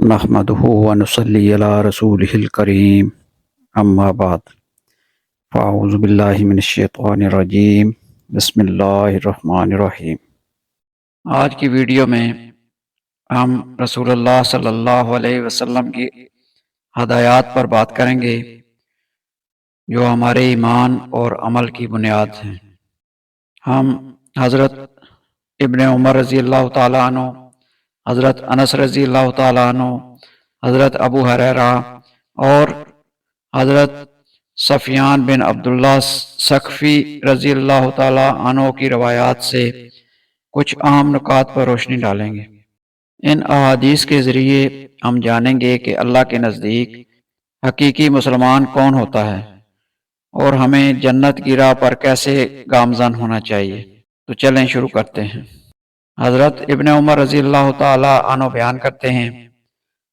نحمده ونصلي على رسوله الكريم اما بعد فاعوذ باللہ من الشیطان الرجیم بسم اللہ الرحمن الرحیم۔ آج کی ویڈیو میں ہم رسول اللہ صلی اللہ علیہ وسلم کی ہدایات پر بات کریں گے جو ہمارے ایمان اور عمل کی بنیاد ہیں۔ ہم حضرت ابن عمر رضی اللہ تعالیٰ عنہ، حضرت انس رضی اللہ تعالیٰ عنہ، حضرت ابو ہریرہ اور حضرت سفیان بن عبداللہ ثقفی رضی اللہ تعالیٰ عنہ کی روایات سے کچھ اہم نکات پر روشنی ڈالیں گے۔ ان احادیث کے ذریعے ہم جانیں گے کہ اللہ کے نزدیک حقیقی مسلمان کون ہوتا ہے اور ہمیں جنت کی راہ پر کیسے گامزن ہونا چاہیے۔ تو چلیں شروع کرتے ہیں۔ حضرت ابن عمر رضی اللہ تعالی عنہ بیان کرتے ہیں،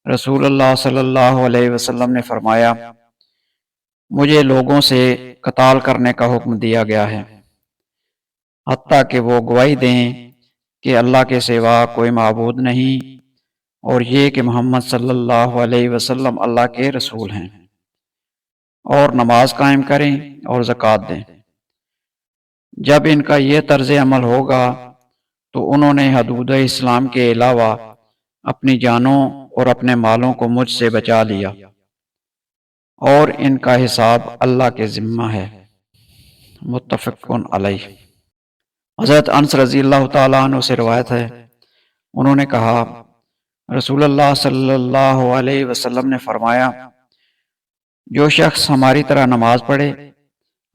رسول اللہ صلی اللہ علیہ وسلم نے فرمایا، مجھے لوگوں سے قتال کرنے کا حکم دیا گیا ہے حتیٰ کہ وہ گواہی دیں کہ اللہ کے سوا کوئی معبود نہیں اور یہ کہ محمد صلی اللہ علیہ وسلم اللہ کے رسول ہیں، اور نماز قائم کریں اور زکوٰۃ دیں۔ جب ان کا یہ طرز عمل ہوگا تو انہوں نے حدود اسلام کے علاوہ اپنی جانوں اور اپنے مالوں کو مجھ سے بچا لیا اور ان کا حساب اللہ کے ذمہ ہے۔ متفق علیہ۔ حضرت انس رضی اللہ تعالیٰ عنہ سے روایت ہے، انہوں نے کہا، رسول اللہ صلی اللہ علیہ وسلم نے فرمایا، جو شخص ہماری طرح نماز پڑھے،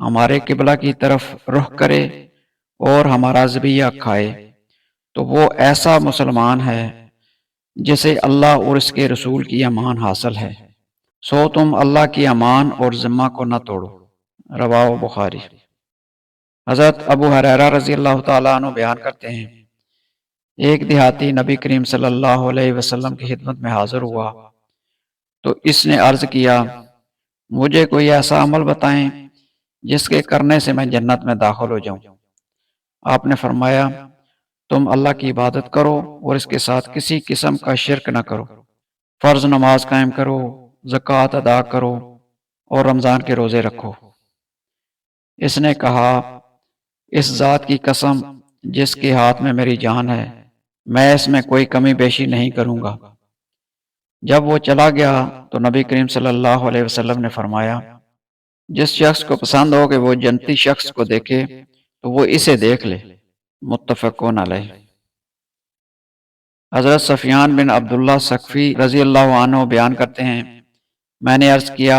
ہمارے قبلہ کی طرف رخ کرے اور ہمارا ذبیحہ کھائے تو وہ ایسا مسلمان ہے جسے اللہ اور اس کے رسول کی امان حاصل ہے، سو تم اللہ کی امان اور ذمہ کو نہ توڑو۔ رواہ بخاری۔ حضرت ابو ہریرہ رضی اللہ تعالیٰ عنہ بیان کرتے ہیں، ایک دیہاتی نبی کریم صلی اللہ علیہ وسلم کی خدمت میں حاضر ہوا تو اس نے عرض کیا، مجھے کوئی ایسا عمل بتائیں جس کے کرنے سے میں جنت میں داخل ہو جاؤں۔ آپ نے فرمایا، تم اللہ کی عبادت کرو اور اس کے ساتھ کسی قسم کا شرک نہ کرو، فرض نماز قائم کرو، زکوٰۃ ادا کرو اور رمضان کے روزے رکھو۔ اس نے کہا، اس ذات کی قسم جس کے ہاتھ میں میری جان ہے، میں اس میں کوئی کمی بیشی نہیں کروں گا۔ جب وہ چلا گیا تو نبی کریم صلی اللہ علیہ وسلم نے فرمایا، جس شخص کو پسند ہو کہ وہ جنتی شخص کو دیکھے تو وہ اسے دیکھ لے۔ متفق علیہ۔ حضرت سفیان بن عبداللہ ثقفی رضی اللہ عنہ بیان کرتے ہیں، میں نے عرض کیا،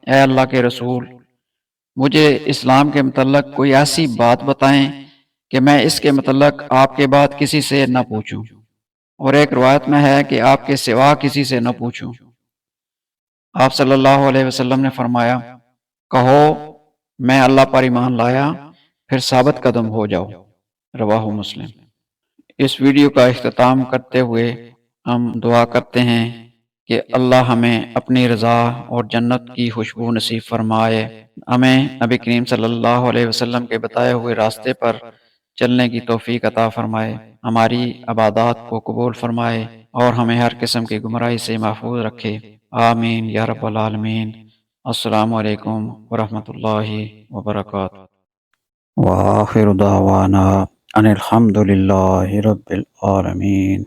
اے اللہ کے رسول، مجھے اسلام کے متعلق کوئی ایسی بات بتائیں کہ میں اس کے متعلق آپ کے بعد کسی سے نہ پوچھوں، اور ایک روایت میں ہے کہ آپ کے سوا کسی سے نہ پوچھوں۔ آپ صلی اللہ علیہ وسلم نے فرمایا، کہو میں اللہ پر ایمان لایا، پھر ثابت قدم ہو جاؤ۔ رواہ مسلم۔ اس ویڈیو کا اختتام کرتے ہوئے ہم دعا کرتے ہیں کہ اللہ ہمیں اپنی رضا اور جنت کی خوشبو نصیب فرمائے، ہمیں نبی کریم صلی اللہ علیہ وسلم کے بتائے ہوئے راستے پر چلنے کی توفیق عطا فرمائے، ہماری عبادات کو قبول فرمائے اور ہمیں ہر قسم کی گمراہی سے محفوظ رکھے۔ آمین یا رب العالمین۔ السلام علیکم ورحمۃ اللہ وبرکاتہ۔ وآخر دعوانا ان الحمد للہ رب العالمین۔